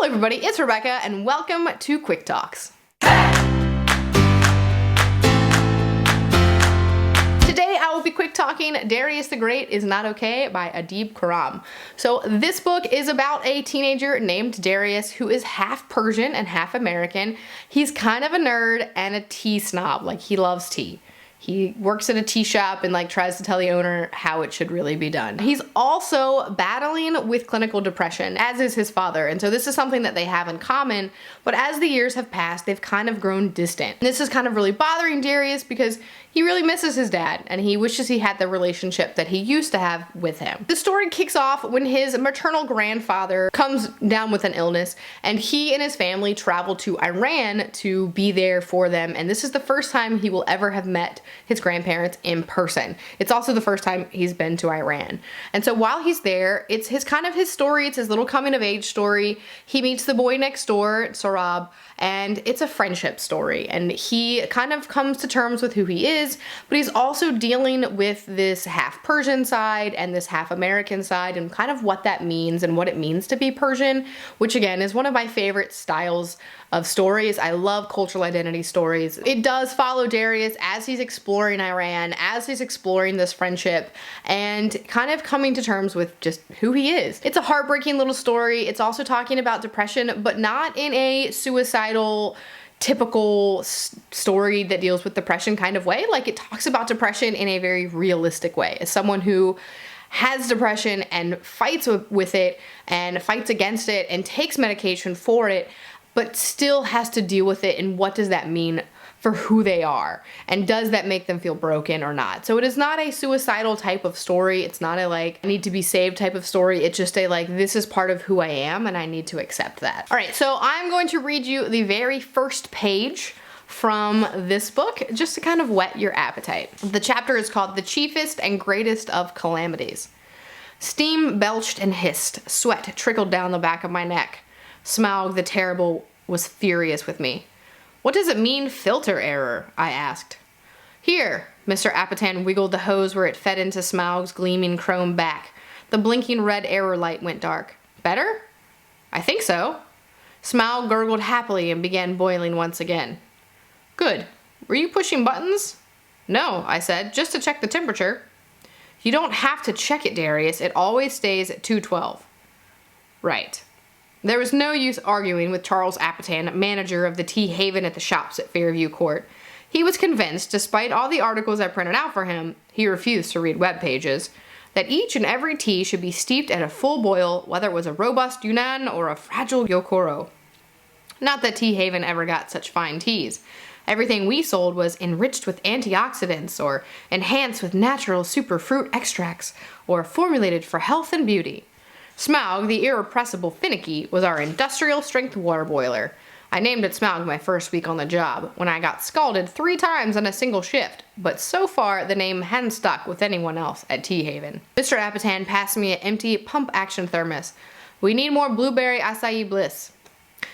Hello everybody, it's Rebecca and welcome to Quick Talks. Today I will be quick talking Darius the Great is Not Okay by Adib Khorram. So this book is about a teenager named Darius who is half Persian and half American. He's kind of a nerd and a tea snob, like he loves tea. He works at a tea shop and tries to tell the owner how it should really be done. He's also battling with clinical depression, as is his father, and so this is something that they have in common, but as the years have passed, they've kind of grown distant. And this is kind of really bothering Darius because he really misses his dad and he wishes he had the relationship that he used to have with him. The story kicks off when his maternal grandfather comes down with an illness and he and his family travel to Iran to be there for them, and this is the first time he will ever have met his grandparents in person. It's also the first time he's been to Iran. And so while he's there, it's his story, it's his little coming of age story. He meets the boy next door, Sorab, and it's a friendship story. And he kind of comes to terms with who he is, but he's also dealing with this half Persian side and this half American side and kind of what that means and what it means to be Persian, which again is one of my favorite styles of stories. I love cultural identity stories. It does follow Darius as he's exploring Iran, as he's exploring this friendship, and kind of coming to terms with just who he is. It's a heartbreaking little story. It's also talking about depression, but not in a suicidal, typical story that deals with depression kind of way. Like, it talks about depression in a very realistic way. As someone who has depression and fights with it and fights against it and takes medication for it, but still has to deal with it, and what does that mean for who they are, and does that make them feel broken or not? So it is not a suicidal type of story. It's not a I need to be saved type of story. It's just a this is part of who I am and I need to accept that. All right, so I'm going to read you the very first page from this book just to kind of whet your appetite. The chapter is called The Chiefest and Greatest of Calamities. Steam belched and hissed. Sweat trickled down the back of my neck. Smaug the Terrible was furious with me. "What does it mean, filter error?" I asked. "Here." Mr. Apatan wiggled the hose where it fed into Smaug's gleaming chrome back. The blinking red error light went dark. "Better?" "I think so." Smaug gurgled happily and began boiling once again. "Good. Were you pushing buttons?" "No," I said, "just to check the temperature." "You don't have to check it, Darius. It always stays at 212. "Right." There was no use arguing with Charles Apatan, manager of the tea haven at the shops at Fairview Court. He was convinced, despite all the articles I printed out for him, he refused to read web pages, that each and every tea should be steeped at a full boil, whether it was a robust Yunnan or a fragile Yokoro. Not that Tea Haven ever got such fine teas. Everything we sold was enriched with antioxidants, or enhanced with natural superfruit extracts, or formulated for health and beauty. Smaug, the irrepressible finicky, was our industrial-strength water boiler. I named it Smaug my first week on the job, when I got scalded 3 times on a single shift, but so far the name hadn't stuck with anyone else at Tea Haven. Mr. Apatan passed me an empty pump-action thermos. "We need more blueberry acai bliss."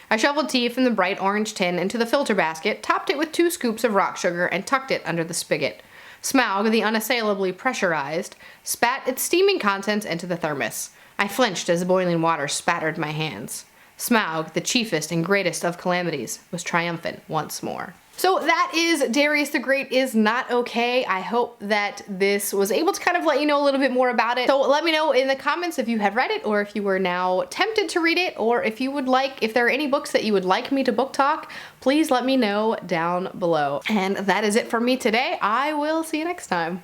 I shoveled tea from the bright orange tin into the filter basket, topped it with 2 scoops of rock sugar, and tucked it under the spigot. Smaug, the unassailably pressurized, spat its steaming contents into the thermos. I flinched as boiling water spattered my hands. Smaug, the chiefest and greatest of calamities, was triumphant once more. So that is Darius the Great is Not Okay. I hope that this was able to kind of let you know a little bit more about it. So let me know in the comments if you have read it, or if you were now tempted to read it, or if you would if there are any books that you would like me to book talk, please let me know down below. And that is it for me today. I will see you next time.